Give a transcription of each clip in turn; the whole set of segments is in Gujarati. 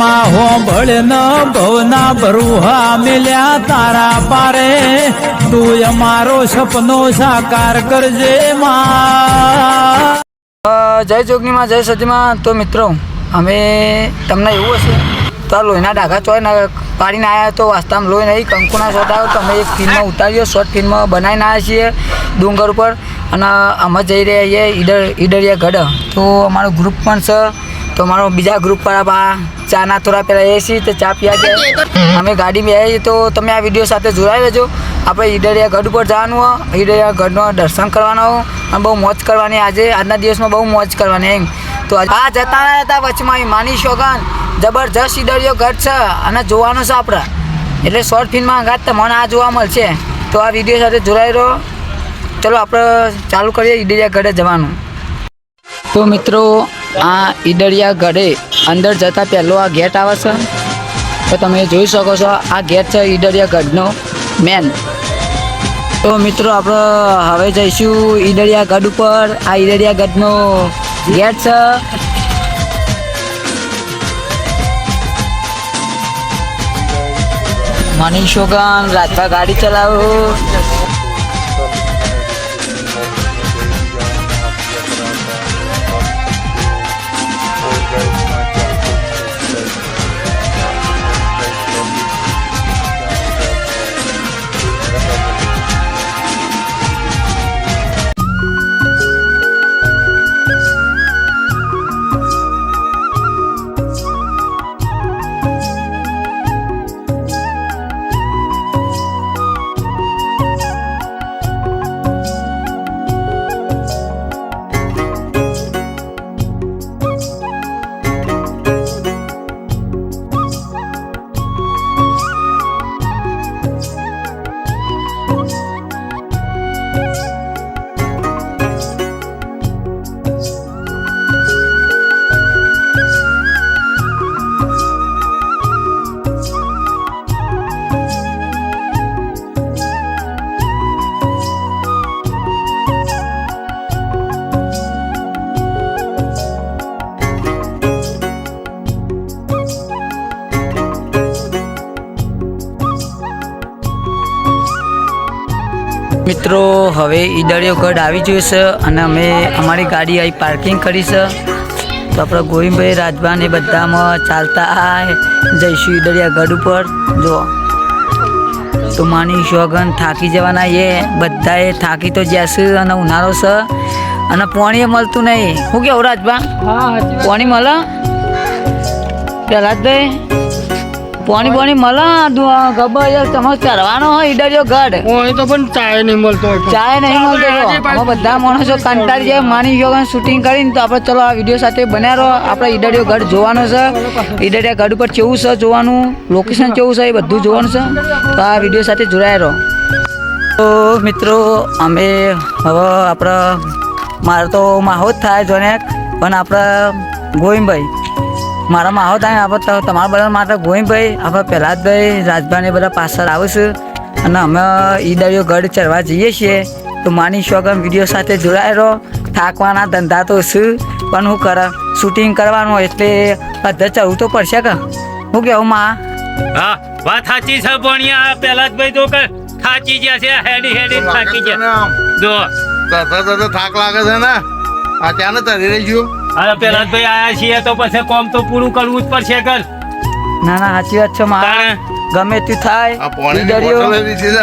માં હોંભળ ન ભવના ભરુહા મિલ્યા તારા પારે તું અમારો સપનો સાકાર કરજે માં। જય જોગણીમાં જય સતીમાં। તો મિત્રો અમે તમને એવું હશે તો આ લોહીના ડાઘા ચોય ને પાડીને આવ્યા તો વાસ્તવમાં લોહી નહીં કંકુના શોટ આવ્યો તો અમે એક ફિલ્મ ઉતાર્યો શોર્ટ ફિલ્મ બનાવીને આવ્યા છીએ ડુંગર ઉપર અને અમે જઈ રહ્યા છીએ ઈડરિયા ગઢ। તો અમારો ગ્રુપ પણ છે તો અમારો બીજા ગ્રુપ પર ચાના થોડા પહેલાં એ છીએ તો ચા પીવા જાય અમે ગાડીમાં આવીએ તો તમે આ વિડીયો સાથે જોડાઈ રહેજો। આપણે ઈડરિયા ગઢ ઉપર જવાનું હોય ઈડરિયા ગઢનો દર્શન કરવાનો અને બહુ મોજ કરવાની આજે આજના દિવસમાં બહુ મોજ કરવાની એમ। તો આ જતા રહ્યા હતા વચમાં માની શોગન જબરજસ્ત ઈડરિયો ગઢ છે અને જોવાનો છે આપણે એટલે શોર્ટ ફિલ્મમાં અંગાત તમને આ જોવા મળશે। તો આ વિડીયો સાથે જોડાઈ રહો। ચલો આપણે ચાલુ કરીએ ઈડરિયા ગઢે જવાનું। તો મિત્રો આ ઈડરિયા ગઢે અંદર જતાં પહેલો આ ગેટ આવે છે તો તમે જોઈ શકો છો આ ગેટ છે ઈડરિયા ગઢનો મેન। તો મિત્રો આપણે હવે જઈશું ઈડરિયા ગઢ ઉપર। આ ઈડરિયા ગઢનો ગેટ છે। મની શોગન રાજભા ગાડી ચલાવો। મિત્રો હવે ઈડરિયો ગઢ આવી ગયો છે અને અમે અમારી ગાડી અહીં પાર્કિંગ કરી છે તો આપણે ગોવિંદભાઈ રાજભા ને બધામાં ચાલતા જઈશું ઈડરિયા ગઢ ઉપર। જો તો માની શોગન થાકી જવાના એ બધાએ થાકી તો જશે અને ઉનાળો છે અને પાણી મળતું નહીં। શું કેવું રાજભા? પાણી મળે પહેલાં જ પાણી મળે ગબર તમે ચરવાનો હોય ઈડરિયો ગઢ પાણી તો પણ ચાય નહીં મળતો બધા માણસો કંટાળી જાય માની શોગન શૂટિંગ કરીને। તો આપણે ચલો આ વિડીયો સાથે બન્યા રહો। આપણે ઈડરિયો ગઢ જોવાનો છે ઈડરિયા ગઢ ઉપર કેવું છે જોવાનું લોકેશન કેવું છે એ બધું જોવાનું છે તો આ વિડીયો સાથે જોડાયા રહો। તો મિત્રો અમે હવે આપણે મારે તો માહોજ થાય જોને પણ આપણે ગોવિંદભાઈ મારા માહો થાય આપણે તમારા બધા માટે ગોવિંદભાઈ આપણે પ્રહલાદભાઈ રાજભાઈ ને બધા પાછળ આવે છે અને અમે ઈડરિયો ગઢ ચડવા જઈએ છીએ। તો માની શોગન વિડીયો સાથે જોડાઈ રહો। થાકવાના ધંધા તો શું પણ શું કરે શૂટિંગ કરવાનું એટલે બધા ચડવું તો પડશે કે શું કેવું માં? હા વાત સાચી છે પણ પ્રહલાદભાઈ તો થાકી ગયા છે હેડી થાકી ગયા જો થાક લાગે છે ને આ ત્યાં તરી રહી ગયું। અરે પ્રહલાદભાઈ આયા છીએ તો પછી કોમ તો પૂરું કરવું જ પડશે કર। ના સાચી વાત છે માં ગમે તે થાય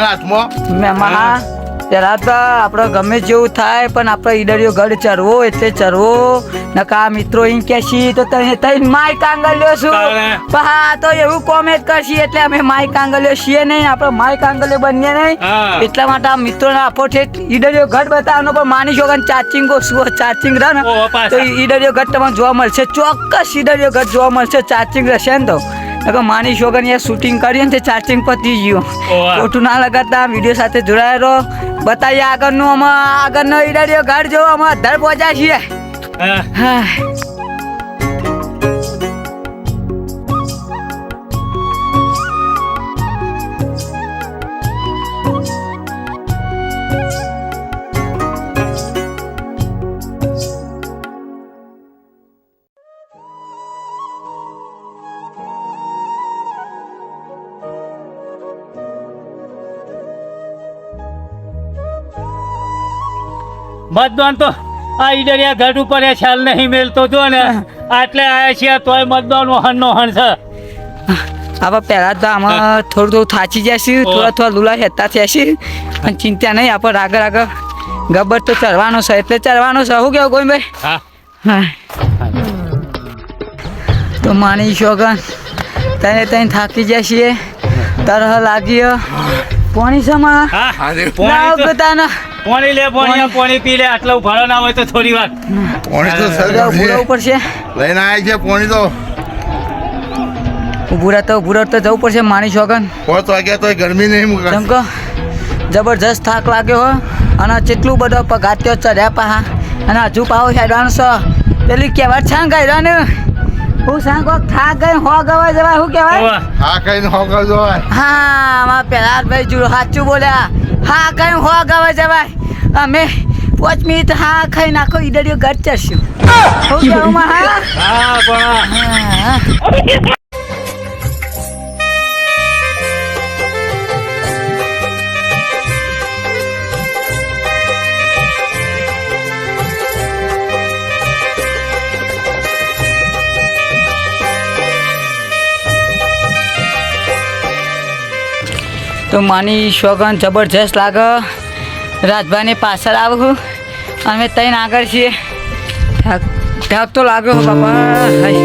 હાથમાં ત્યારે તો આપણે ગમે જેવું થાય પણ આપણે ઈડરિયો ગઢ ચડવો એટલે ચડવો નકા મિત્રો એમ કહેશી તો તઈ માય કાંગલ્યો છું પણ હા તો એવું કોમેન્ટ કરશી એટલે અમે માય કાંગલ્યો છીએ નહીં આપણે માય કાંગલ્યો બનીએ નહીં એટલા માટે આ મિત્રોને આપો ઠેઠ ઈડરિયો ગઢ બતાવવાનો પણ માની શોગન ચાર્જિંગ રહે ને તો ઈડરિયો ગઢ તમને જોવા મળશે ચોક્કસ ઈડરિયો ગઢ જોવા મળશે ચાર્જિંગ રહેશે ને તો માની શોગન એ શૂટિંગ કર્યું ને તે ચાર્જિંગ પતી ગયું ખોટું ના લગાડતા વિડીયો સાથે જોડાયા રહો। બતાવીએ આગળનું અમે આગળનો ઈડરિયો ગઢ જોવા અમે અધર પહોંચ્યા છીએ। મતદાન તો આ ઈડરિયા ઘાટ ઉપર એ ખ્યાલ નહીં મેલતો જો ને આટલે આયા છીએ તોય મતદાન હણનો હણ છે. આપણે પહેલા તો આમાં થોડું થાચી જશે, થોડા લુલા હેતા થશે, પણ ચિંતા નહીં, આપણે આગળ આગળ ગબ્બર તો ચડવાનો છે, એટલે ચડવાનો છે. શું કેવું ગોવિંદભાઈ? હા હા તો માની શોગન તને થાકી જશે, તરહ લાગી પોણી સમા હા અરે પોણી તો પોતાના પોણી લે પોણી પી લે. આટલો ઉભાડો ના હોય તો થોડી વાર પોણી તો ઉભું પડશે, લઈને આવ્યા છે પોણી તો ઉભું તો જવું પડશે. માની શોગન 5 વાગ્યા તો ગરમી નહીં મૂકે. ચમકો જબરજસ્ત થાક લાગ્યો હો, અને કેટલું બધો પગાત્યો ચડ્યા પાહા, અને હજુ પાહો હેડવાનું છે. પેલી કહેવત છે ને ગયરાનું, હું સાંગો થાક ગઈ હો ગવા જવા, શું કહેવાય? ઓવા. હા કઈ હોગા જોવાય. હા માં પેલા ભાઈ જુડો સાચું બોલ્યા. હા કઈ હો ગવા જવાય. અમે 5 મિનિટ હા ખાઈ નાખો ઈડડીઓ ઘર ચડશું. શું કહેવું માં? હા હા પણ હા. તો માની શોગન જબરજસ્ત લાગે. રાજભાઈને પાછળ આવું અમે તઈને આગળ છીએ. થાક તો લાગ્યો હો બાપા. હાય.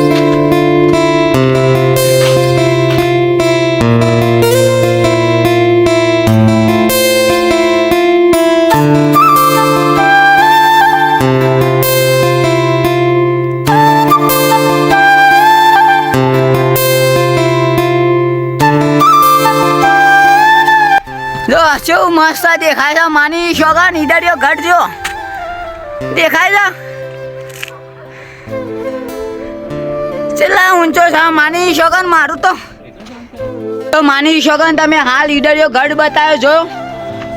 જો શું મસ્ત દેખાય છે માની શોગન ઈડડીઓ ઘટ જો દેખાય છે. છેલ્લા ઊંચો છે માની શોગન. મારું તો માની શોગન તમે હાલ ઈડડીઓ ઘટ બતાવ્યો જો,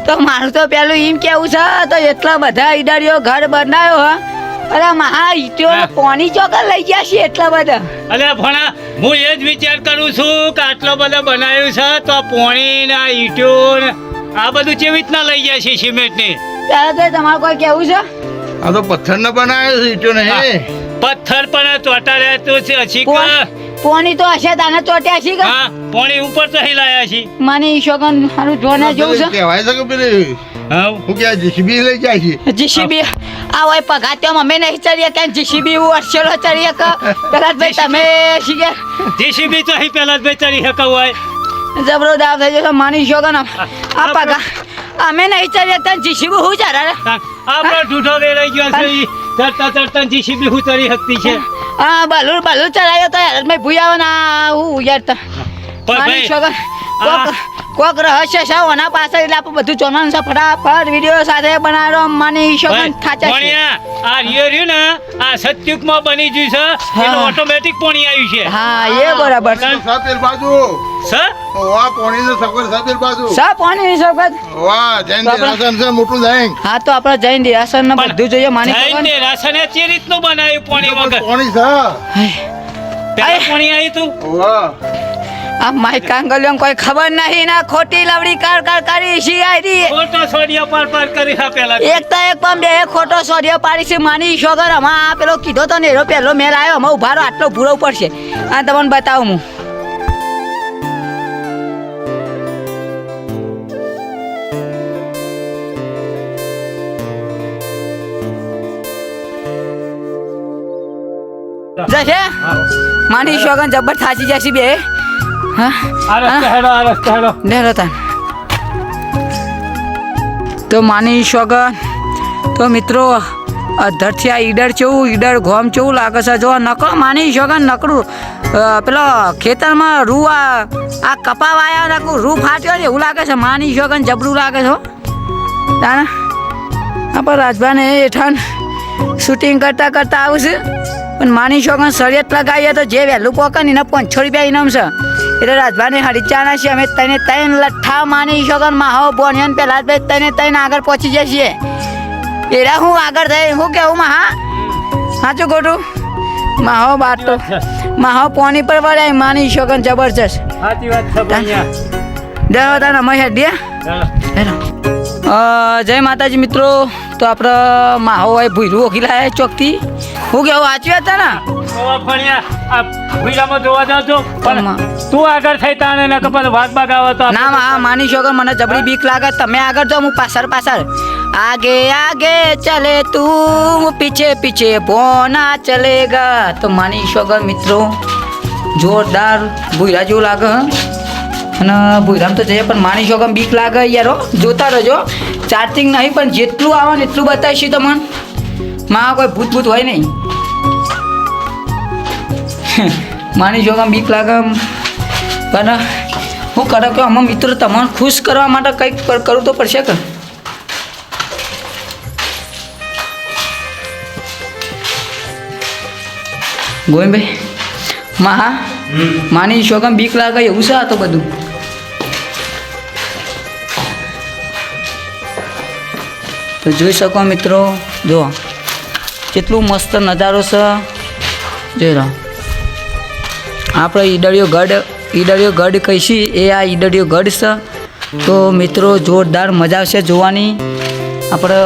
તો મારું તો પેલું એમ કેવું છે, તો એટલા બધા ઈડડીઓ ઘટ બનાવ્યો હ. અરે મહા ઈટીઓ પોની ચોકર લઈ ગયા છે એટલા બધા. અલે ભણા હું એ જ વિચાર કરું છું કે આટલો બધો બનાવ્યું છે તો પોણી ના ઈંટો ને આ બધું કેવી રીતના લઈ જાય છે સિમેન્ટ ની? ત્યારે તો તમારે કોઈ કેવું છે? આ તો પથ્થર ને બનાવ્યો છે ઈટો નહીં. પથ્થર પણ ચોટા રહેતું છે હજી કે પોની તો હશે તાને ચોટ્યા છે કે? હા પોણી ઉપર તો હિલાયા છે. માની શોગન મારું જોને જેવું છે. કહેવાય છે કે પેલી હા હું કે જીસીબી લઈ જાય છે. જીસીબી આ હોય પગાત્યો અમે નહીં ચડીએ કે જીસીબી વર્ષેલો ચડીએ કે પેલા ભાઈ તમે શીખે જીસીબી તો અહીં પેલા જ ભાઈ ચડી શકાય હોય. જબરો દાવ થઈ જશે માની શોગન. આ પગા અમે નહીં ચડીએ કે જીસીબી હું ચાલે. આપણો ઢૂઢો વેરાઈ ગયો છે ઈ. ચડતા જીસીબી હું ચડી શકતી છે. હા બાલુર ચડાયો તો યાર મેં ભૂયા ના હું યાર તો પણ માની ભાઈ શોગન કોક રહસ્ય છે ઓના પાસે, એટલે આપણે બધું જોવાનું છે. ફટાફટ વિડીયો સાથે બનાવો. માની શોગન થાચા છે. પોણિયા આ રહ્યું ને આ સત્યુગમાં બની ગયું છે એનું હા. ઓટોમેટિક પોણી આવ્યું છે. હા એ બરાબર છે. સફેદ બાજુ સર વાહ પોણી નો સફર સફેદ બાજુ સા પાણી શોગન. વાહ જૈન રાશન છે મોટું જૈન. હા તો આપણે જૈન દેરાસર ને બધું જોઈએ માની શોગન. જૈન રાશન જે રીતનું બનાવ્યું પોણી વગર પોણી છે. પેલા પોણી આવ્યું તું. વાહ આ માય કાંગલિયો કોઈ ખબર નહીં ના ખોટી લવડી કાર કરી છે આઈ. ખોટો સોડિયા પાર કરી હા પેલા એક તો એક પણ બે ખોટો સોડિયો પાડી છે માની શોગર. આમાં આ પેલો કીધો તો ને એનો પહેલો મેલ આવ્યો. અમે ઉભારો આટલો ભૂરો પડશે. આ તમને બતાવું હું. જશે માની શોગન જબર થાચી જશે બે. હા આ રસ્તે હેડો નેરો તાન. તો માની શોગન તો મિત્રો અધરથી આ ઈડર ચેવું ઈડર ગોમ ચેવું લાગે છે જો નકળો માની શોગન નકળું પેલો ખેતરમાં રૂ આ કપા વાયા નકળું રૂ ફાટ્યો ને એવું લાગે છે. માની શોગન જબરું લાગે છે. તાણા આપણે રાજભાને હેઠળ શૂટિંગ કરતા આવું છે, પણ માની શોગન શરિયત લગાવીએ તો જે વહેલું પોકે ને એને 500 રૂપિયા ઇનામ છે. એટલે રાજભાની હરીચાના છીએ અમે. ત્રણ લઠ્ઠા માની શોગન માહો બોનિયન પેલા જ ભાઈ ત્રણ આગળ પહોંચી જાય છીએ. એરા હું આગળ થઈ હું કેવું માં? હા સાચું ખોટું? માહો બાટો માહો પોની પર વળાય માની શોગન જબરજસ્ત. સાચી વાત છે ભણ્યા. દેવો તાને અમે હેડીએ ચાલો. હેલો. જય માતાજી મિત્રો. તો આપણે માહો હોય ભૂયરું ઓખીલા ચોકથી હું કેવું વાંચ્યું હતા ને ઓવા ફણિયા આ ભૂઈલામાં જોવા જાવ છો પણ તું આગળ થઈ તાણે ને કપલ ભાગ ભાગ આવે તો ના મા માની છો કે મને જબરી બીક લાગે. તમે આગળ જાઓ, હું પાછળ. આગે આગે ચલે તું પીછે પીછે બોના ચલેગા. તો માની છો કે મિત્રો જોરદાર ભૂયરા જેવું લાગે અને ભૂયરામ તો જઈએ પણ માની છો કે બીક લાગે યાર. જોતા રહેજો. ચાર્જિંગ નહીં પણ જેટલું આવે ને એટલું બતાવીશું તમને. માં કોઈ ભૂત હોય નહીં. માની જો કે બીક લાગે પણ હું કરો કે આમાં મિત્રો તમને ખુશ કરવા માટે કંઈક કરવું તો પડશે કે ગોવિંદભાઈ માની છો કે બીક લાગે એવું છે આ તો બધું. તો જોઈ શકો મિત્રો, જો કેટલું મસ્ત નજારો છે. જોઈ રહો આપણે ઈડળીઓ ગઢ કહીશી એ આ ઈડળીઓ ગઢ છે. તો મિત્રો જોરદાર મજા આવશે જોવાની. આપણે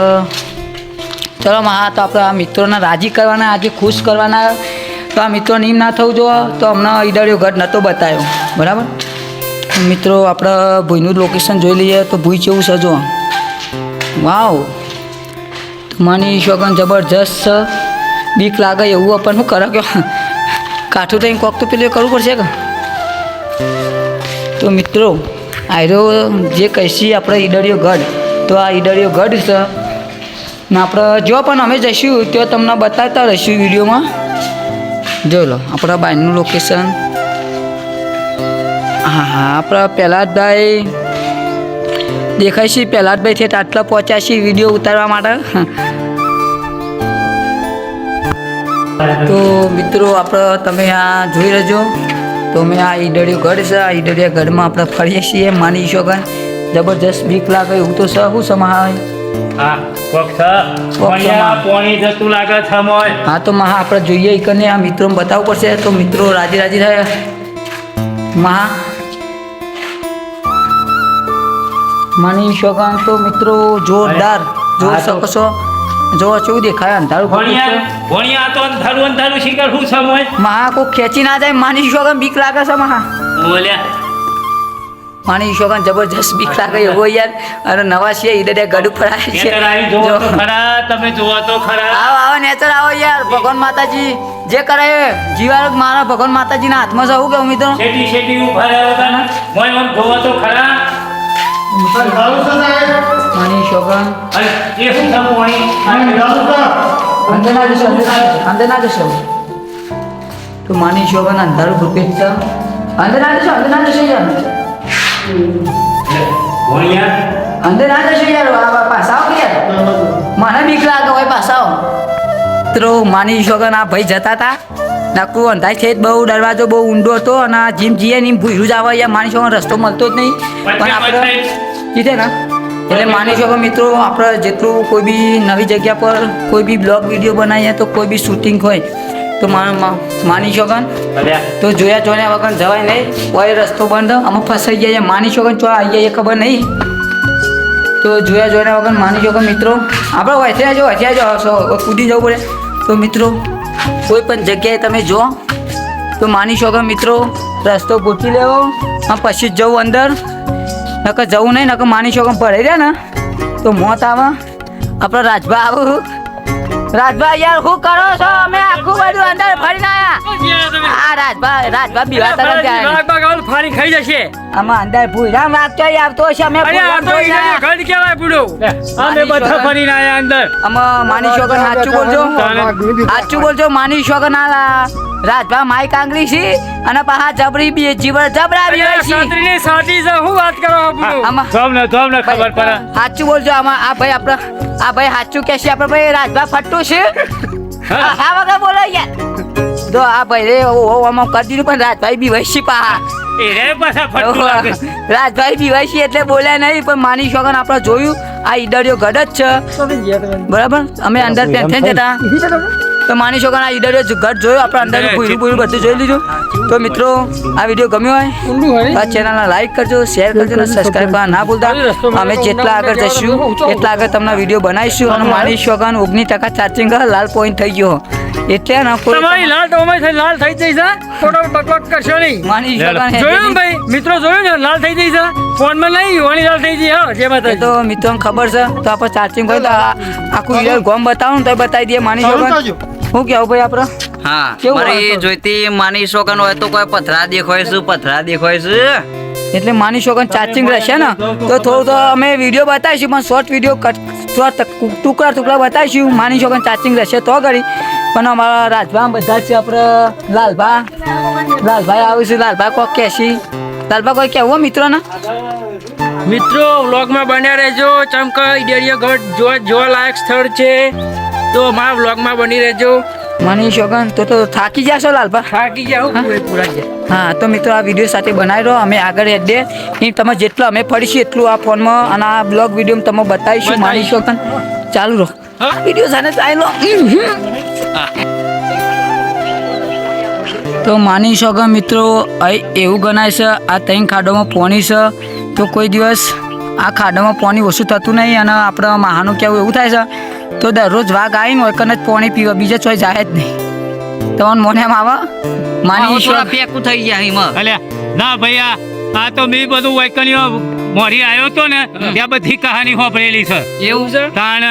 ચલો હા તો આપણે આ મિત્રોને રાજી કરવાના, આજે ખુશ કરવાના. તો આ મિત્રોને એમ ના થવું જોઈએ તો અમને ઈડળીઓ ગઢ નહોતો બતાવ્યો બરાબર. મિત્રો આપણે ભૂઈનું લોકેશન જોઈ લઈએ તો ભૂઈ કેવું છે જો. વાવ માની શોગન જબરજસ્ત છે. બીક લાગે એવું પણ શું કરે કે કાઠું થઈને કોક તો પેલું કરવું પડશે કે. તો મિત્રો આયરો જે કહીશી આપણે ઈડળીઓ ગઢ, તો આ ઈડળીઓ ગઢ છે ને આપણે જો પણ અમે જઈશું તો તમને બતાવતા રહીશું વિડીયોમાં. જોઈ લો આપણા બાયનું લોકેશન. હા આપણા પહેલાદભાઈ દેખાય છે. પહેલાદભાઈ છે આટલા પહોંચ્યા છે વિડીયો ઉતારવા માટે. તો મિત્રો આપણે તમે આ જોઈ રહેજો. તો મેં આ ઈડળીઓ ગઢ છે. આ ઈડળીયા ગઢમાં આપણે ફરીએ છીએ. માની શોગન જબરજસ્ત બીક લાગે એવું તો છે. શું સમાય હા કોક છે ફણિયા પોણી જતું લાગે છે મોય. હા તો મહા આપણે જોઈએ કને આ મિત્રોને બતાવવું પડશે. તો મિત્રો રાજી થાય મહા માની શોગન. તો મિત્રો જોરદાર જોઈ શકો છો. જો કેવું દેખાય અંધારું ભણિયા તો અંધારું શિખર શું છે મોય. મહા કોઈ ખેંચી ના જાય. માની શોગન બીક લાગે છે મહા. બોલ્યા માની શોગન જબરજસ્ત બીક લાગે એવો યાર. અને નવા છે ઈડે ગડું ફરાય છે. નેચર આવી જોવો તો ખરા, તમે જોવો તો ખરા. આવો નેચર આવો યાર. ભગવાન માતાજી જે કરે જીવારો મારા ભગવાન માતાજીના હાથમાં છે. હું કેવું મિત્રો શેટી ઉભા રહ્યો હતા મોય આમ જોવો તો ખરા. માની શોગન અરે એ શું છે પોણી અંદર ના જશો. તો માની શોગન અંધારું ભૂપેટ છે. અંદર ના જશો યાર. ભણિયા અંદર ના જશો યાર. પાછા આવો યાર. મને બીક લાગે હોય પાછા આવો. મિત્રો માની શોગન આ ભાઈ જતા હતા નાકું અંધાય છે. બહુ દરવાજો બહુ ઊંડો હતો અને આ જીમ જઈએ ને એમ ભૂયરું જ આવે યાર. માની શોગન રસ્તો મળતો જ નહીં. પણ આપણે કીધે ને એટલે માની શકો મિત્રો આપણે જેટલું કોઈ બી નવી જગ્યા પર કોઈ બી બ્લોગ વિડીયો બનાવીએ તો કોઈ બી શૂટિંગ હોય તો માની શોગન તો જોયા વગર જવાય નહીં. કોઈ રસ્તો બંધ અમે ફસાઈ ગયા. માની શોગન ચો આવી જાય ખબર નહીં. તો જોયા વગર માની શોગન મિત્રો આપણે વચ્યા કૂદી જવું પડે. તો મિત્રો કોઈ પણ જગ્યાએ તમે જો તો માની શોગન મિત્રો રસ્તો ગોતી લેવો પછી જ જવું અંદર. નકર જવું નહીં. નકર માની શોગન ભરાઈ રહ્યા ને તો મોત આવે. આપણે રાજભા આવું. રાજભા યાર શું કરો છો? અમે આખું બધું અંદર ફરીને આયા. આ રાજભા બીવાતા ફારી ખાઈ જશે. આમાં અંદર ભૂરામ વાગતો આવતો હશે. અમે ગઢ કેવાય બુડો. અમે બધા ફરીને આયા અંદર. આમાં માની શોગન સાચું બોલજો. માની શોગન આ રાજભા માઈ કાંગરી છે અને પાછા જબરી બી જબરા બી હોય છે. સાચી છે હું વાત કરો તમને ખબર પડે. સાચું બોલજો. આમાં આ ભાઈ આપણે આ ભાઈ સાચું કે છે. આપણે ભાઈ રાજભા ફટ્ટું છે. હા વગર બોલો યાર. તો આ ભાઈ રે આમાં કરી દીધું પણ રાજભાઈ બી વૈશી પાહા રાજભાઈ બી વૈશી એટલે બોલ્યા નહીં. પણ માની શોગન આપણે જોયું આ ઈડળીઓ ગઢ જ છે બરાબર. અમે અંદર પેન્થેન જતા તો માની શકો આ ઈડરિયો ઘર જોયો આપણે અંદરનું પૂરું પૂરું બધું જોઈ લીધું. તો મિત્રો આ વિડીયો ગમ્યો હોય તો આ ચેનલને લાઈક કરજો, શેર કરજો અને સબસ્ક્રાઈબ કરવા ના ભૂલતા. અમે જેટલા આગળ જઈશું એટલા આગળ તમને વિડીયો બનાવીશું. અને માની શકો 19% ચાર્જિંગ લાલ પોઈન્ટ થઈ ગયો એટલે ને તમારી લાલ તો અમારી લાલ થઈ જઈ છે. ખોટો બકવાસ કરશો નહીં. માની જોયું ને શકો ભાઈ મિત્રો, જોયું ને લાલ થઈ જઈ છે. ફોનમાં નહીં ઓની લાલ થઈ જઈ. હા જે બતાવી તો મિત્રોને ખબર છે તો આપણે ચાર્જિંગ હોય તો આખું ઈડર ગોમ બતાવું તો બતાવી દઈએ. માની શકો શું કેવું ભાઈ આપણે હા કેવું મારી વાંધો? જોઈતી માની શોકન હોય તો કોઈ પથરા દેખાય છે, પથરા દેખાય છે. એટલે માની શકો ચાર્જિંગ રહેશે ને તો થોડું તો અમે વિડીયો બતાવીશું પણ શોર્ટ વિડીયો ટુકડા ટુકડા બતાવીશું. માની શકો ચાર્જિંગ રહેશે તો ઘડી પણ અમારા રાજભા બધા જ છે. આપણે લાલભાઈ આવીશું. લાલભાઈ કોક કહેશી. લાલભાઈ કોઈ કહેવું મિત્રોને? મિત્રો વ્લોગમાં બન્યા રહેજો. ચમકા ઈડરિયા ગઢ જોવા લાયક સ્થળ છે તો મારા વ્લોગમાં બની રહેજો. માની શકો તો થાકી જશો લાલભા. થાકી જાવ પૂરા જાય. હા તો મિત્રો આ વિડીયો સાથે બનાવી રહો. અમે આગળ એડે એ તમે જેટલું અમે ફરીશું એટલું આ ફોનમાં અને આ બ્લોગ વિડીયો તમે બતાવીશું. માની શકો ચાલુ રહો વિડીયો સાથે ચાલો. તો માની શકો મિત્રો અહીં એવું ગણાય છે આ 3 ખાડોમાં પોણી છે તો કોઈ દિવસ આ ખાડોમાં પોણી ઓછું થતું નહીં. અને આપણે મહાનું કેવું એવું થાય છે તો દરરોજ વાઘ આવીને હોય કને જ પોણી પીવા બીજા ચોઈ જાય જ નહીં. તમને મોને એમ આવે માની થોડા પેકું થઈ ગયા એમાં. અલ્યા ના ભાઈ આ તો મેં બધું વૈકણીઓ મોરી આવ્યો તો ને ત્યાં બધી કહાની વાપરેલી છે. એવું છે તાણ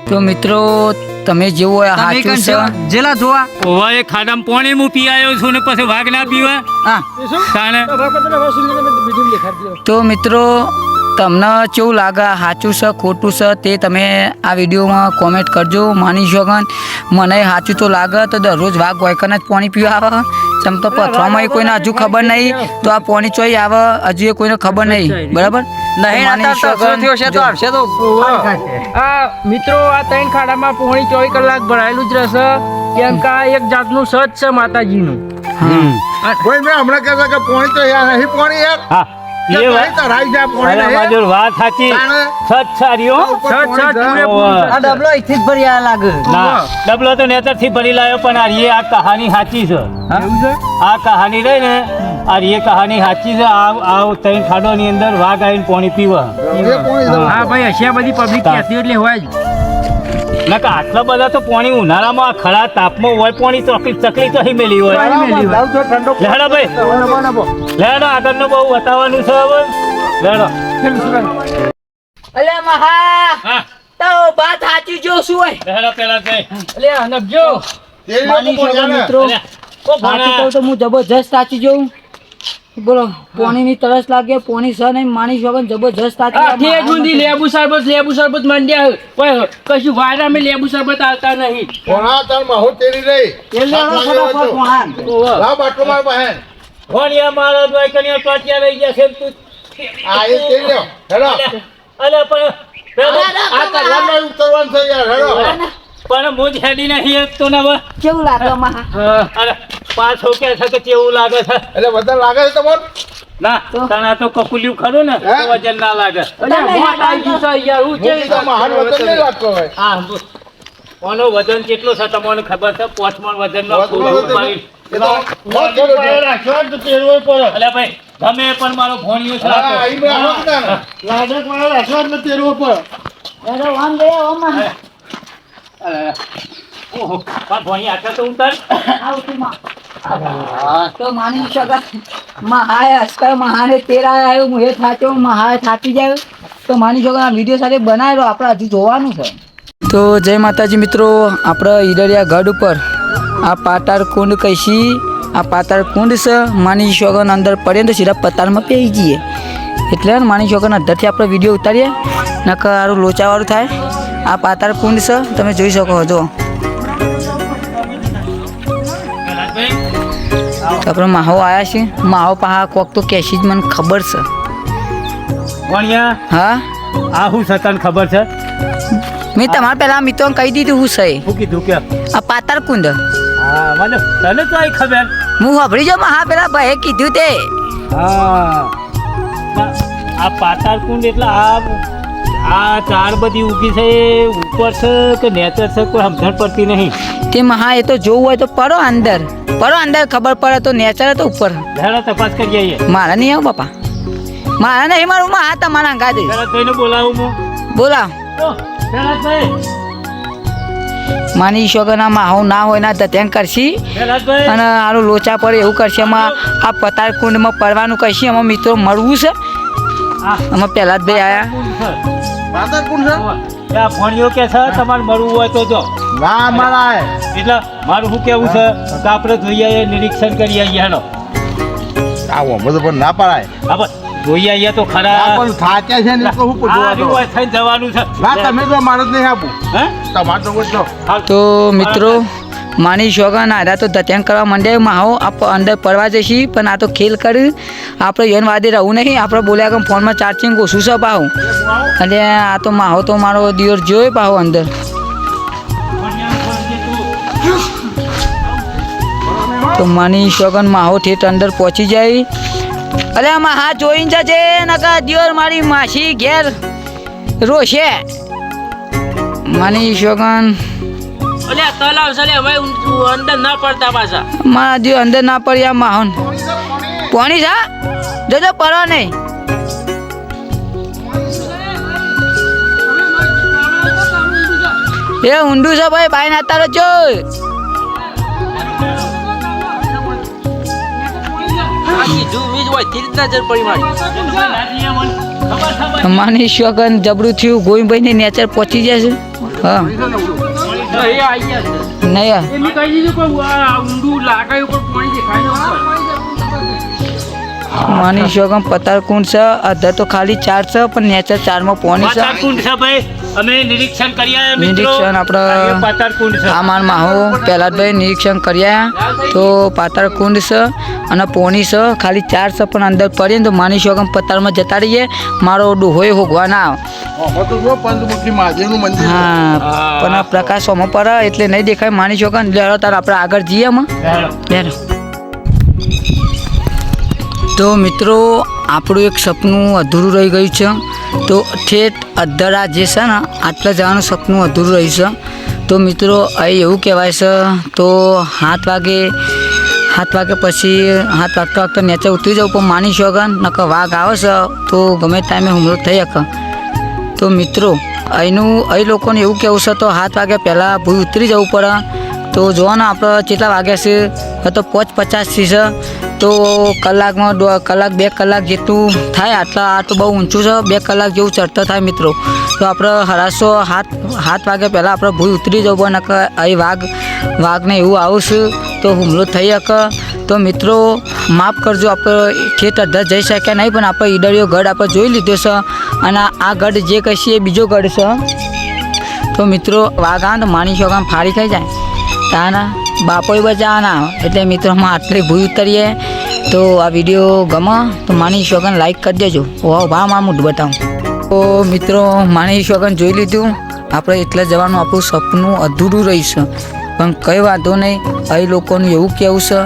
તો મિત્રો તમે જેવું હોય તમે સાચું કણ છે. જેલા જોવા ઓવા એ ખાડામાં પોણી હું પી આવ્યો છું ને પછી વાઘ ના પીવા હા તાણ તો મિત્રો તમને કેવું લાગે સાચું છે ખોટું છે તે તમે આ વિડીયોમાં કોમેન્ટ કરજો. માની શકો મને સાચું તો લાગે તો દરરોજ વાઘ વાયકને જ પાણી પીવા આવે. ચમ તો પથરામાં કોઈને હજુ ખબર નહીં તો આ પાણી ચોઈ આવે હજુ એ કોઈને ખબર નહીં. બરાબર નહીં માની આતા શકો થયો છે તો આવશે તો આ મિત્રો આ 3 ખાડામાં પોણી 24 કલાક ભરાયેલું જ રહેશે. કેમ કે આ એક જાતનું સત છે માતાજીનું. કોઈ મેં હમણાં કહેતા કે પોણી તો યાર નહીં પોણી યાર હા કે એ નહીં તો રાઈ જાય પોણી અરે નહીં. માજુર વાત સાચી તાણે સચ સારીઓ સત પૂરેપૂરું ઓવા. આ ડબલો અહીંથી જ ભર્યા લાગે. ના ડબલો તો નેતર થી ભરી લાવ્યો પણ આ કહાની સાચી છે. આ કહાની રહી ને આ કહાની સાચી છે. આ 3 ખાડો ની અંદર વાઘ આવીને પાણી પીવા. એ પોણી તો હા ભાઈ હશે બધી પબ્લિક કહેતી એટલે હોય જ. ના કે આટલા બધા તો પાણી ઉનાળામાં આ ખરા તાપમાં હોય પાણી ચકલી તો અહીં મેલી હોય. લેડો ભાઈ લેડો આગળનું બહુ બતાવવાનું છે હવે. લેડો અલે મહા હા તો વાત સાચી જો શું હોય લેડો પેલા કઈ એટલે નબજો તેરી માની લોકો શકો પોણી મિત્રો ઓ સાચું ભણા કહું તો હું જબરજસ્ત સાચી જોઉં. બોલો પોણીની તરસ લાગે પોણી છે નહીં માની શકો જબરજસ્ત આ સાચી ઠેક ઊંધી લેબુ શરબત મંડ્યા કોઈ કશું વાયરામાં લેબુ શરબત આવતા નહીં. પોણા તાર માહો તેરી રહી લાવ બાટલો માર બહેન ભણ્યા મારો દ્વારકાની ટોટિયા લઈ ગયા છે તું આ એ તેરી લ્યો હેલો અલે પણ આ કલામાં ઉતરવાનું છે યાર હેલો પણ હું જ હેડી નહીં એકતો ને હવે. કેવું લાગે મહા અરે પાછો કે છે કે કેવું લાગે છે એટલે બધા લાગે છે તમને ના તણા તો કપુલ્યું ખરું ને તો વજન ના લાગે. અલ્યા મોટ આવી ગયું છે યાર હું મૂકી તો મહાન વતન નહીં લાગતો હોય હા ઓનો વજન કેટલો છે તમને ખબર છે 5 મણ વજન નો એ તો મોત થોડો રાખવા તો તેરવો પડે અલે ભાઈ ગમે પણ મારો ભોણિયો છે હા અહીં મે આવો કે ના લાડક મારો રાખવા તો તેરવો પડે અરે વામ દે ઓ મહા ઓહો પણ ભોણી આખા તો ઉતાર આવતી માં તો માની શકો મહાય અસ્કર મહાને તેરા આવ્યો હું એ થાચો મહાય થાકી જાય તો માની શકો આ વિડીયો સાથે બનાવેલો આપણે હજુ જોવાનું છે. તો જય માતાજી મિત્રો આપણે ઈડરિયા ગઢ ઉપર આ પાતાળ કુંડ કહીશી. આ પાતાળ કુંડ છે માની શકો અંદર પડે તો સીધા પતાળમાં પેઈ જઈએ એટલે માની શકો અંદરથી આપણે વિડીયો ઉતારીએ નકર સારું લોચાવાળું થાય. આ પાતાળ કુંડ છે તમે જોઈ શકો છો. આપણે માહો આવ્યા છે માહો પહા કોક તો કેશી જ મને ખબર છે. ભોણિયા હા આ હું છે તને ખબર છે મેં તમારા પહેલા મિત્રોને કહી દીધું હું છે શું કીધું કે આ પાતાળ કુંડ હા મને તને તો આઈ ખબર હું સાંભળી જાઉં હા પેલા ભાઈએ કીધું તે હા આ પાતાળ કુંડ એટલે આ આ ઝાડ બધી ઉગી છે એ ઉપર છે કે નેચર છે કોઈ સમજણ પડતી નહીં. તેમાં હા એ તો જોવું હોય તો પડો અંદર ખબર પડે તો નેચર તો ઉપર. હેડો તપાસ કરી આવીએ. મારા નહીં આવું બાપા, મારા નહીં મારું માં હા તમારા ગાદે ભરતભાઈને બોલાવું હું. બોલાવ. તો ભરતભાઈ, માની શોગના માહો ના હોય ના ધ્યાન કરશી ભરતભાઈ. અને આનું લોચા પડે એવું કરશે. એમાં આ પતાર કુંડમાં પડવાનું કહીશી. એમાં મિત્રો મળવું છે. આ અમે પહેલા જ ભાઈ આયા. કોણ છે? પાતર કોણ છે? આ ભણ્યો કે છે તમારે મળવું હોય તો જો. ના મારા એટલે મારું શું કેવું છે કે આપણે જોઈ આવીએ, નિરીક્ષણ કરી આવીએ. હેડો આવો બધું પણ ના પડાય. હા બસ જોઈ આવીએ તો આ ખરા. પણ થાક્યા છે ને એટલે હું આ પૂછવા રહ્યું હોય થઈને જવાનું છે. ના તમે તો મારે જ નહીં આપું. હે? તમારે તો બોલજો. તો મિત્રો માની શોગન આધા તો ધ્યાન કરવા માંડ્યા. માહો આપ અંદર પડવા જશી પણ આ તો ખેલ કરી. આપણે યન વાદે રહું નહીં. આપણે બોલ્યા કે ફોનમાં ચાર્જિંગ ઓછું છે પાહું. અને આ તો માહો તો મારો દિવસ જોયો પાહો અંદર. તો માની શોગન માહો ઠેઠ અંદર પહોંચી જાય. અરે આમાં હા જોઈને જજે નકા દિયોર મારી માસી ઘેર રોશે. માની શોગન અલ્યા તલાવ છે લે, અમે અંદર ના પડતા પાછા. મારા દિયો અંદર ના પડ્યા માહોન પોણી છે. જોજો પડો નહીં. એ ઊંડું છે ભાઈ, બાઈ ના તારો ચો. માની શોગન જબરું થયું. ગોવિંદભાઈ ને નેચર પહોંચી જશે. હા નહીં માની શોગન પતાર કુંડ છે. અધર તો ખાલી 4 છે પણ નેચર 4 માં પોણી છે. પાતાળકુંડ છે ભાઈ. અમે નિરીક્ષણ કરી આવ્યા મિત્રો. નિરીક્ષણ આપણે આ પાતાળકુંડ છે. આ માર માહો પહેલા જ ભાઈ નિરીક્ષણ કર્યા. તો પાતાળ કુંડ છે અને પોણી છે. ખાલી 4 છે પણ અંદર પડીએ ને તો માની શોગન પતાળમાં જતા રહીએ. મારો ડોહોય હોગવા ના આવે. આમાં તો જો પંચમુખી મહાદેવનું મંદિર છે. હા પણ આ પ્રકાશ ઓમાં પડે એટલે નહીં દેખાય. માની શોગન લેડો તાર આપણે આગળ જઈએ એમાં. હેડો. લેડો. તો મિત્રો આપણું એક સપનું અધૂરું રહી ગયું છે. તો ઠેઠ અધરા જે છે ને આટલા જવાનું સપનું અધૂરું રહ્યું છે. તો મિત્રો અહીં એવું કહેવાય છે તો 7 વાગે પછી 7 વાગતા નીચે ઉતરી જવું. પણ માની શોગન નકર વાઘ આવે છે તો ગમે ટાઈમે હુમલો થઈ શકે. તો મિત્રો અહીં લોકોને એવું કહેવું છે તો 7 વાગ્યા પહેલાં ભૂઈ ઉતરી જવું પડે. તો જોવો ને આપણે કેટલા વાગ્યા છે તો 5:50 છે. તો કલાકમાં 2 કલાક જેટલું થાય. આ તો બહુ ઊંચું છે. 2 કલાક જેવું ચડતો થાય મિત્રો. તો આપણે હરાસો 7 વાગ્યા પહેલાં આપણે ભૂઈ ઉતરી જવું પડે. નકર અહીં વાઘને એવું આવશે તો હુમલો થઈ શકે. તો મિત્રો માફ કરજો, આપણે ઠેઠ અધર જઈ શક્યા નહીં પણ આપણે ઈડળીઓ ગઢ આપણે જોઈ લીધો છે. અને આ ગઢ જે કહીએ એ બીજો ગઢ છે. તો મિત્રો વાઘ આવે તો માની શોગન ફાડી ખાઈ જાય. તાના બાપોય બચાવવાના. એટલે મિત્રોમાં આટલી ભૂઈ ઉતરીએ. તો આ વિડીયો ગમે તો માની શોગન લાઈક કરી દેજો. વાહ ભા મારું મોઢું બતાવું. તો મિત્રો માની શોગન જોઈ લીધું. આપણે એટલે જવાનું આપણું સપનું અધૂરું રહીશું. પણ કંઈ વાંધો નહીં. અહીં લોકોનું એવું કહેવું છે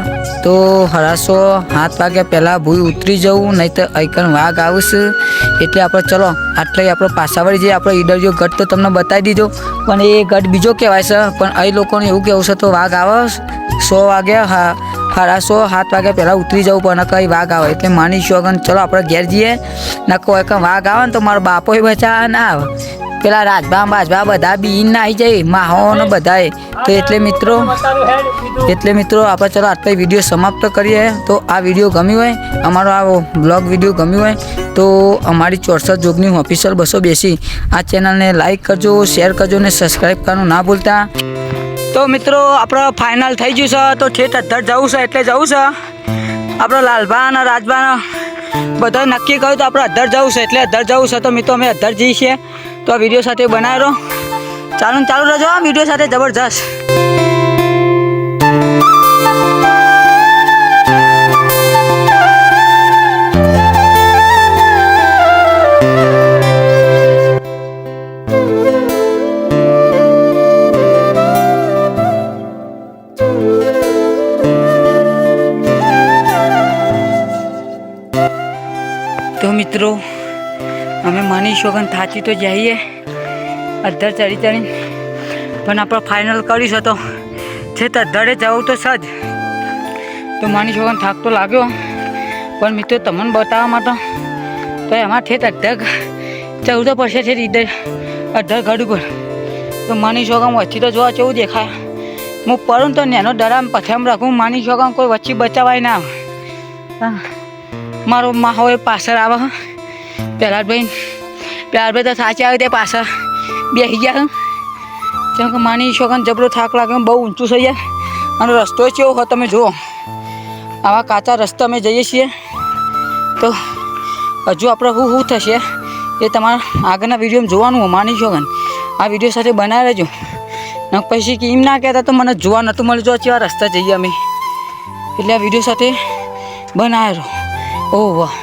તો હરાસો 7 વાગ્યા પહેલાં ભૂઈ ઉતરી જવું, નહીં તો અહીંકન વાઘ આવશે. એટલે આપણે ચલો આટલે આપણે પાછા વળી જઈએ. આપણે ઈડરજો ગઢ તો તમને બતાવી દીધો પણ એ ગઢ બીજો કહેવાય છે. પણ અહીં લોકોને એવું કહેવું છે તો વાઘ આવે 100 વાગ્યા હરાસો 7 વાગ્યા પહેલાં ઉતરી જવું પણ કંઈ વાઘ આવે. એટલે માની શોગન ચલો આપણે ઘેર જઈએ. નકો કંઈ વાઘ આવે ને તો મારો બાપોય બચા ના આવે. પેલા રાજભા બધા બી ના આવી જાય માહો ને બધાએ. તો એટલે મિત્રો આપણે ચલો આટલો વિડીયો સમાપ્ત કરીએ. તો આ વિડીયો ગમ્યો હોય, અમારો આ બ્લોગ વિડીયો ગમ્યો હોય તો અમારી 64 જોગની ઓફિશિયલ 280 આ ચેનલને લાઈક કરજો, શેર કરજો ને સબસ્ક્રાઈબ કરવાનું ના ભૂલતા. તો મિત્રો આપણે ફાઇનલ થઈ ગયું છે. તો ઠેઠ અધર જવું છે એટલે જવું છે. આપણે લાલભા અને રાજભા બધા નક્કી કર્યું તો આપણે અધર જવું છે એટલે અધર જવું છે. તો મિત્રો અમે અધર જઈએ છીએ. તો આ વિડીયો સાથે બનાવી રહો. ચાલુ રહેજો આ વિડીયો સાથે જબરજસ્ત. તો મિત્રો અમે માની શોગન થાચી તો જઈએ અધ્ધર ચડી પણ આપણે ફાઇનલ કરીશું તો છે તો અધ્ધરે જવું તો સજ તો માની શોગન થાક તો લાગ્યો પણ મિત્રો તમને બતાવવા માટે તો એમાં ઠેઠ અડધર જવું તો પડશે છે ઇધર અડધર ઘડ ઉપર તો માની શોગમ વચ્ચે તો જોવા કેવું દેખાય હું પડું તો નેનો ડરામ પથામ રાખું માની શોગમ કોઈ વચ્ચે બચાવાય ના આવે મારો માહો એ પાછળ આવે પહેલાં તો સાચી આવે તે પાછળ બેસી ગયા કેમ કે માની શોગન જબરો થાક લાગે બહુ ઊંચું થઈ જાય અને રસ્તો કેવો હોય તમે જુઓ આવા કાચા રસ્તા અમે જઈએ છીએ તો હજુ આપણે શું થશે એ તમારા આગળના વિડીયોમાં જોવાનું હોય માની શોગન આ વિડીયો સાથે બનાવી રહેજો ને પછી કે એમ ના કહેતા તો મને જોવા નહોતું મળ્યું જો કેવા રસ્તા જઈએ અમે એટલે આ વિડીયો સાથે બનાવી રહો ઓહ વાહ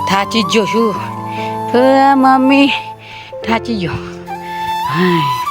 થાચી જ જો શું મમ્મી થાચી ગયો હા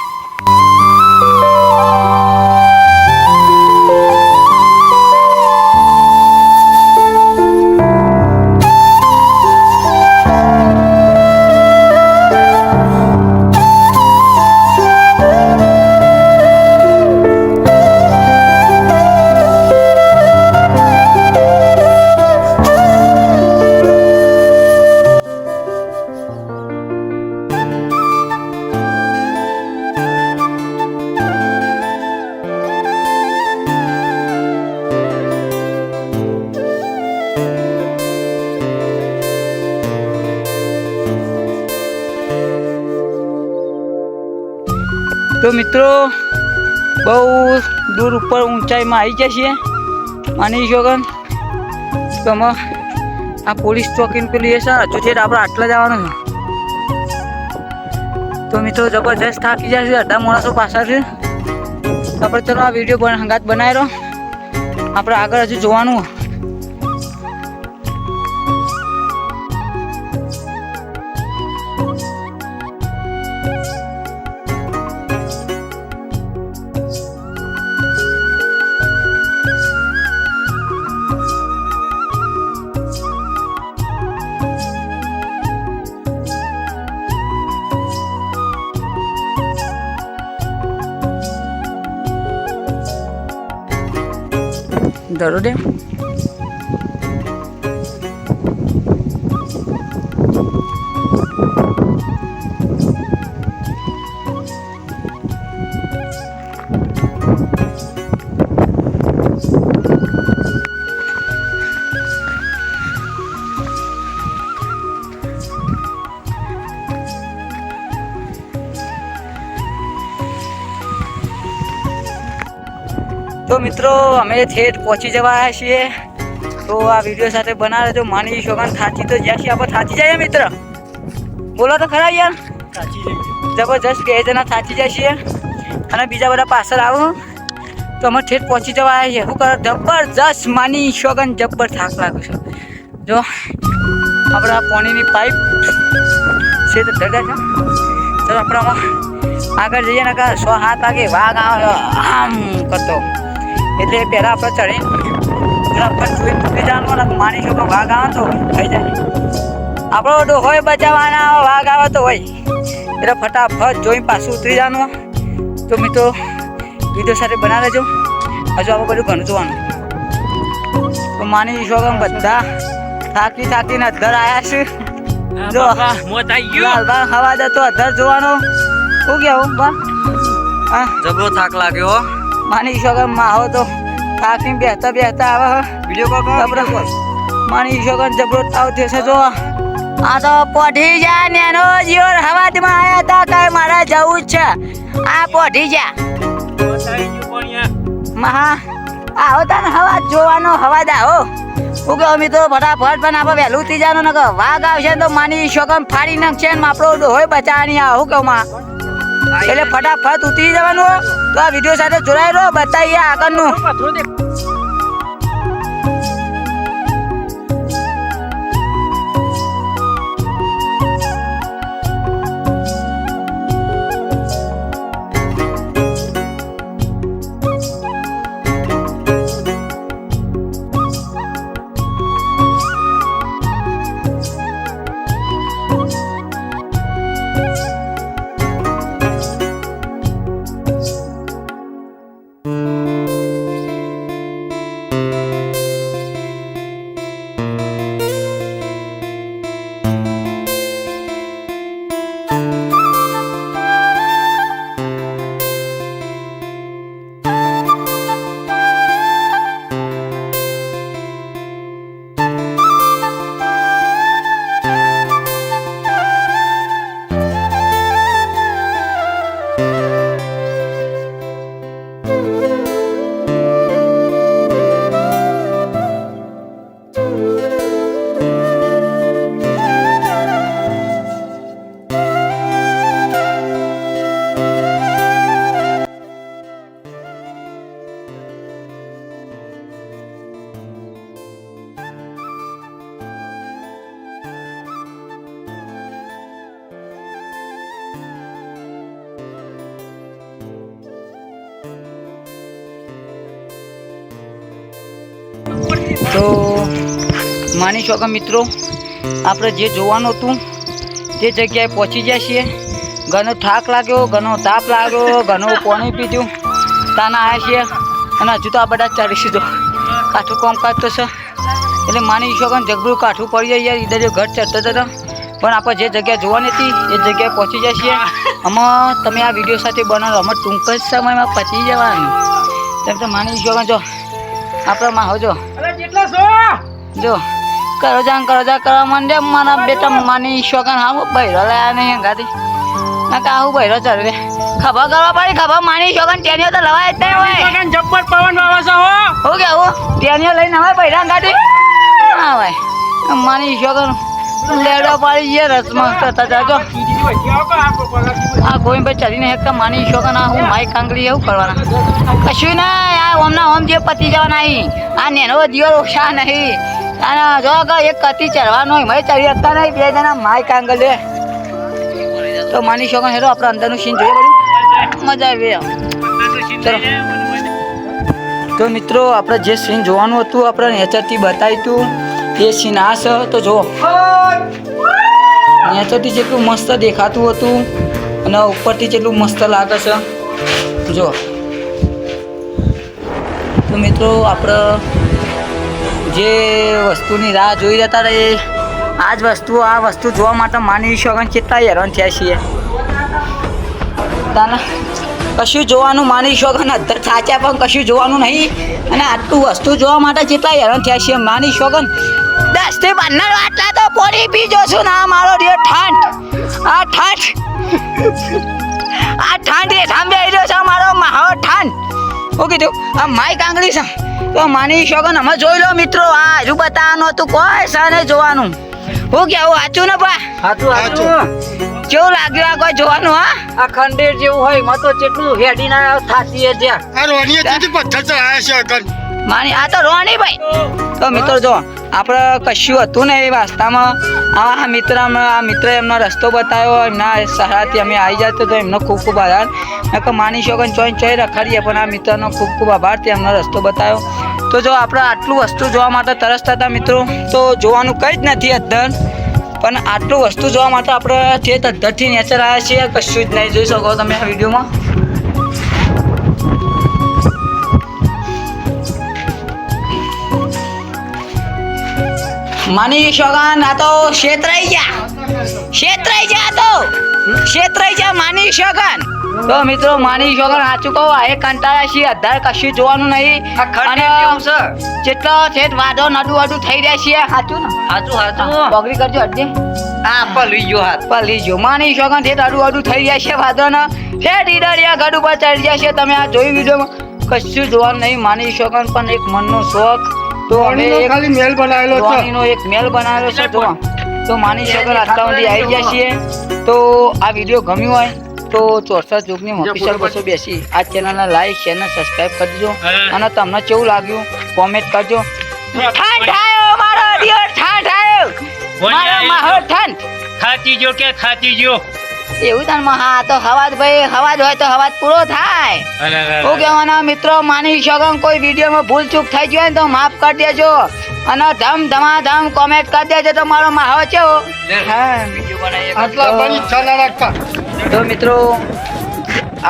તો મિત્રો બહુ દૂર ઉપર ઊંચાઈમાં આવી ગયા છીએ માની શોગન તો અમે આ પોલીસ ચોકીને પેલી એ સર હજુ છે આપણે આટલા જવાનું છે તો મિત્રો જબરજસ્ત થાકી જાય છે અડધા માણસો પાછા છે આપણે ચલો આ વિડીયો હંગાત બનાવી રહો આપણે આગળ હજુ જોવાનું ધરો દે તો મિત્રો અમે ઠેઠ પહોંચી જવા આવ્યા છીએ તો આ વિડીયો સાથે બનાવે તો માની શોગન થાચી તો જ્યાં છીએ આપણે થાચી જાય મિત્ર બોલો તો ખરા યાર જબરજસ્ત બે જણા થાચી જાય છીએ અને બીજા બધા પાછળ આવું તો અમે ઠેઠ પહોંચી જવા આવ્યા છીએ શું કરો જબરજસ્ત માની શોગન જબ્બર થાક લાગે છે જો આપણે આ પાણીની પાઇપ છે તો ધગા છે ચાલો આપણે આમાં આગળ જઈએ ને કે 6-7 વાગે વાઘ આવે આમ કરતો એટલે પહેલાં આપણે ચડીને આપણે જોઈ તૂટી જવાનું માની શોગન વાઘ આવે તો થઈ જાય આપણો ડોહોય બચાવવાના વાઘ આવે તો હોય એટલે ફટાફટ જોઈને પાછું ઉતરી જવાનું તો મિત્રો વિડીયો સાથે બના લેજો હજુ આપણે બધું ઘણું જોવાનું તો માની શોગન બધા થાકીને અધર આવ્યા છે જો મોત આવી ગયો લાલભાઈ હવા જતો અધર જોવાનો શું કેવું બા હા જબરો થાક લાગ્યો માની શોગન માહો તો થાકીને બેસતા આવે વિડીયો કોલ કરો માની શોગન જબરો તાવ થશે જો આ તો પોઢી જા નેનો જીઓ હવાદમાં આયા તા કઈ મારે જવું જ છે આ પોઢી જા મહા આવો તાને હવા જોવાનો હવાદ આવો હું કહું અમે તો ફટાફટ પણ આપણે વહેલું ઉતરી જવાનું ને વાઘ આવશે તો માની શોગન ફાડી નાખશે ને આપણો ડોહોય બચાવવાની આ હું કહું માં એટલે ફટાફટ ઉતરી જવાનું તો આ વિડીયો સાથે જોડાઈ રહો બતાવીએ આગળનું તો માની શકો કે મિત્રો આપણે જે જોવાનું હતું તે જગ્યાએ પહોંચી ગયા છીએ. ઘણો થાક લાગ્યો, ઘણો તાપ લાગ્યો, ઘણું પાણી પીધું, તાના આવ્યા છીએ અને હજુ તો આ બધા ચાલીશું તો કાઠું કામકાજ તો છે એટલે માની શકો ને જગભરું કાઠું પડી જાય યાર. ઈડર ઘર ચડતા હતા પણ આપણે જે જગ્યાએ જોવાની હતી એ જગ્યાએ પહોંચી જાય છીએ. આમાં તમે આ વિડીયો સાથે બનાવો, અમે ટૂંક જ સમયમાં પચી જવાનું. તેમ તો માની શકો જો આપણે માહો જો કરો જા કરવા માંડે મારા બેટા માની શોકન હા બૈરો લાયા નહીં ગાડી ના કા હું બૈરો ચાલ રે ખભા કરવા પડી ખભા માની શોકન ટેનિયો તો લવાય જ નહીં હોય. જબ્બર પવન વાવે છે હો. હું કેવું ટેનિયો લઈને આવે બૈરા ગાડી ના હોય માની શોકન લેડો પાડી જે રસમાં કરતા જાજો. આ ગોવિંદભાઈ ચડીને હેક માની શોકન આ હું માઈ કાંગડી એવું કરવાના કશું ના આ ઓમના ઓમ જે પતી જવાના અહીં આ નેનો દિયો ઓછા નહીં. અને જો એક કતી ચડવાનો મેં ચડી શકતા નહીં. બે જણા માય કાંગલ લે તો માની શકો હેરો આપણે અંદરનું સીન જોઈએ બધું મજા આવી. ચલો તો મિત્રો આપણે જે સીન જોવાનું હતું આપણે નેચરથી બતાવ્યું હતું એ સીન આ છે. તો જુઓ નેચરથી જેટલું મસ્ત દેખાતું હતું અને ઉપરથી જેટલું મસ્ત લાગે છે જો. તો મિત્રો આપણે જે વસ્તુની રાહ જોઈ રહ્યા હતા એ આ વસ્તુ જોવા માટે માની શકો કેટલા હેરાન થયા છીએ. કશું જોવાનું માની શકો અધર સાચા પણ કશું જોવાનું નહીં અને આટલું વસ્તુ જોવા માટે કેટલા હેરાન થયા છીએ માની શકો 10 થી 15 આટલા તો પોરી પી જોશું ને આ મારો રે ઠાંડ આ ઠાંડ રે સાંભળે આવી રહ્યો છે મારો માહો ઠાંડ. શું કીધું આ માઈ કાંગડી છે તો માની શકો ને અમે જોઈ લો મિત્રો. આ હજુ બતાવવાનું હતું કોઈ સાને જોવાનું. હું કેવું સાચું ને બા કેવું લાગ્યું આ કોઈ જોવાનું? હા આ ખંડેર જેવું હોય મત તો કેટલું હેડી ના થાતી જ્યાં આ રોનિયાથી પથ્થર ચડાયા છે માની આ તો રોની ભાઈ. તો મિત્રો જો આપણે કશું હતું ને એ વાસ્તામાં આ મિત્ર એમનો રસ્તો બતાવ્યો એમના સહારાથી અમે આવી જતો તો એમનો ખૂબ ખૂબ આભાર. માની શકો ચોઈ રખાડીએ પણ આ મિત્રનો ખૂબ ખૂબ આભાર તે એમનો રસ્તો બતાવ્યો. તો જો આપણે આટલું વસ્તુ જોવા માટે તરસતા હતા મિત્રો તો જોવાનું કંઈ જ નથી અદ્ધર પણ આટલું વસ્તુ જોવા માટે આપણે તે અદ્ધરથી નેચર આવ્યા છીએ કશું જ નહીં જોઈ શકો તમે આ વિડીયોમાં. માની શોગન આ તો ક્ષેત્રાઈ જા માની શોગન. તો મિત્રો માની શોગન સાચું કહું આ એક કંટાળા છીએ અધાર કશું જોવાનું નહીં અને જેટલો છેદ વાદો નડું અડું થઈ રહ્યા છીએ. સાચું ને સાચું બગડી કરજો અડજે હા પલી જો માની શોગન છેદ અડું થઈ રહ્યા છે વાદોના છેદ ઈડરિયા ગઢ ઉપર ચડી ગયા છે. તમે આ જોઈ વિડીયોમાં કશું જોવાનું નહીં માની શોગન પણ એક મનનો શોખ તો અમે ખાલી મેલ બનાવેલો છે એક મેલ બનાવેલો છે તો માની શોગન આટલા સુધી આવી ગયા છીએ. તો આ વિડીયો ગમ્યું હોય તો 64 જોગની ઓફિશિયલ 282 આ ચેનલને લાઈક શેર અને સબસ્ક્રાઇબ કરી દેજો અને તમને કેવું લાગ્યું કોમેન્ટ કરજો. ઠાંડ આયો મારો ડિયર ઠાંડ આયો મારો માહો ઠાંડ ખાતી જો કે ખાતી જો એવું તાન હા તો હવાજ ભાઈ હવાજ હોય તો હવાજ પૂરો થાય. હું કહેવાના મિત્રો માની શકો કોઈ વિડીયોમાં ભૂલ ચૂક થઈ ગઈ હોય ને તો માફ કરી દેજો અને ધમાધમ કોમેન્ટ કરી દેજો તો મારો માહો છે. હા આટલા પણ ઈચ્છા ના રાખતા. તો મિત્રો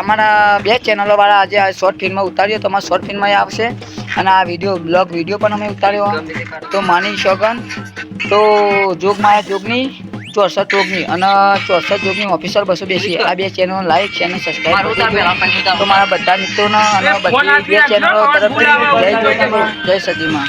અમારા 2 ચેનલો વાળા આજે આ શોર્ટ ફિલ્મ ઉતાર્યો તો અમારા શોર્ટ ફિલ્મમાં આવશે અને આ બ્લોગ વિડીયો પણ અમે ઉતાર્યો. તો માની શોગન તો જોગમાયા જોગની 64 જોગની અને 64 જોગની ઓફિશિયલ 282 આ 2 ચેનલો લાઈક શેર અને સબસ્ક્રાઇબ તો મારા બધા મિત્રોના અને બધી 2 ચેનલો તરફથી જય સદીમાં.